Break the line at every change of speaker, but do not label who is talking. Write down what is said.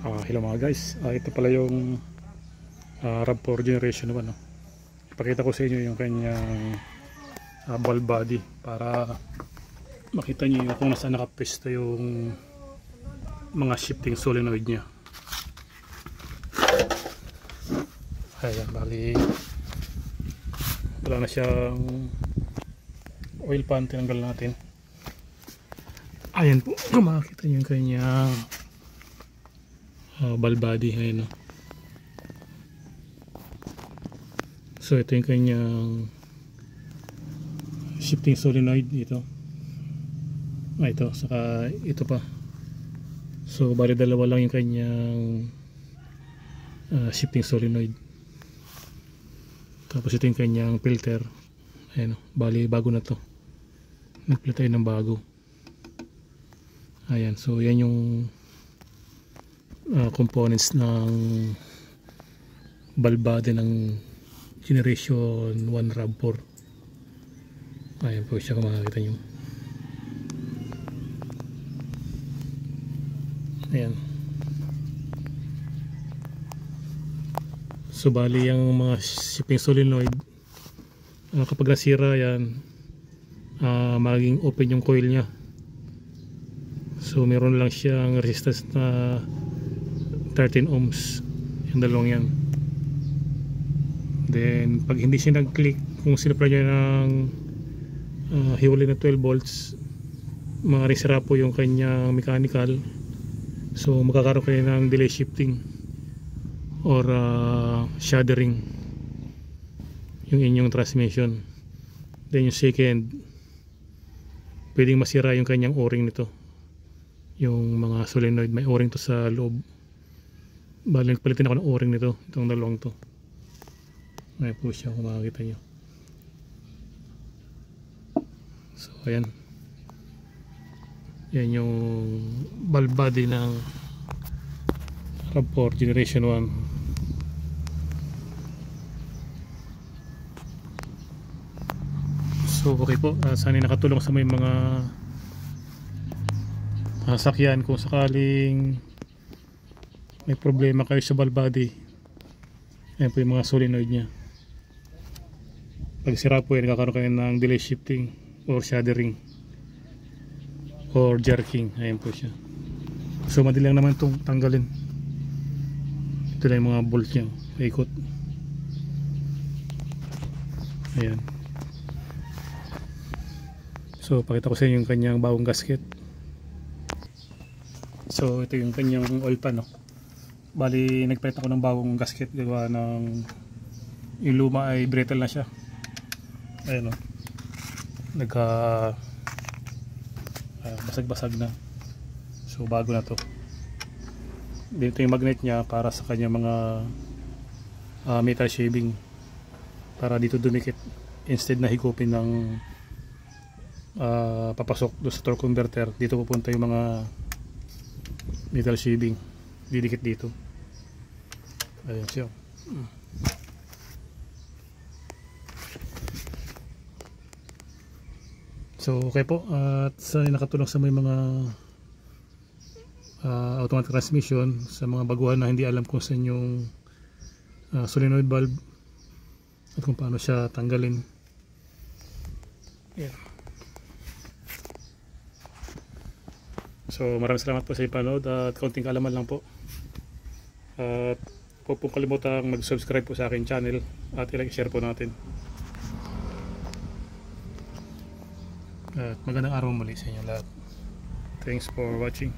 Hello mga guys, ito pala yung RAV4 Generation 1 no? Ipakita ko sa inyo yung kanyang ball body para makita nyo kung nasaan nakapesto yung mga shifting solenoid nya. Ayan, bali wala na siyang oil pan, tinanggal natin. Ayan po, kung makikita nyo yung kanyang ball body. Ayan, no? So ito yung kanyang shifting solenoid dito. Ito, saka ito pa. So bali dalawa lang yung kanyang shifting solenoid. Tapos ito yung kanyang filter. Ayan, no? Bali bago na to. Nagpila tayo ng bago. Ayan, so yan yung components ng ball body ng Generation 1 RAV4. Ayan po siya, kung makikita nyo. Ayan. So bali yung mga shipping solenoid, kapag nasira yan, maging open yung coil nya. So meron lang siyang resistance na 13 ohms, yung dalawang yan. Then pag hindi siya nag-click, kung sinapla niya ng hiwalay na 12 volts, maaaring sira po yung kanyang mechanical. So magkakaroon kayo ng delay shifting or shuddering yung inyong transmission. Then yung second, pwedeng masira yung kanyang o-ring nito. Yung mga solenoid, may o-ring to sa loob. Bali nagpalitin ako ng o-ring nito, itong dalawang to. May po siya, kung makikita nyo. So ayan, yan yung ball body ng RAV4 Generation 1. So okay po, sana nakatulong sa may mga sakyan. Kung sakaling may problema kayo sa ball body, ayan po yung mga solenoid nya. Pag sira po yan, kakaroon kayo ng delay shifting or shuddering or jerking. Ayan po siya. So madali lang naman itong tanggalin. Ito lang yung mga bolt nya, ikot. Ayan. So pakita ko sa inyo yung kanyang bagong gasket. So ito yung kanyang oil pan, no? Bali nagpalit ako ng bagong gasket, gawa ng yung luma ay brittle na siya. Ayan, no? Nagka basag-basag na. So bago na to. Dito yung magnet nya para sa kanya mga metal shaving, para dito dumikit instead na higupin ng papasok doon sa torque converter. Dito pupunta yung mga metal shaving, didikit dito. Ayan siya. So okay po, at sa nakatulong sa may mga automatic transmission, sa mga baguhan na hindi alam kung saan yung solenoid valve at kung paano siya tanggalin. Yeah. So maraming salamat po sa inyong panood at kaunting kaalaman lang po. At huwag pong kalimutang mag-subscribe po sa aking channel at i-like, share po natin. At magandang araw muli sa inyo lahat. Thanks for watching.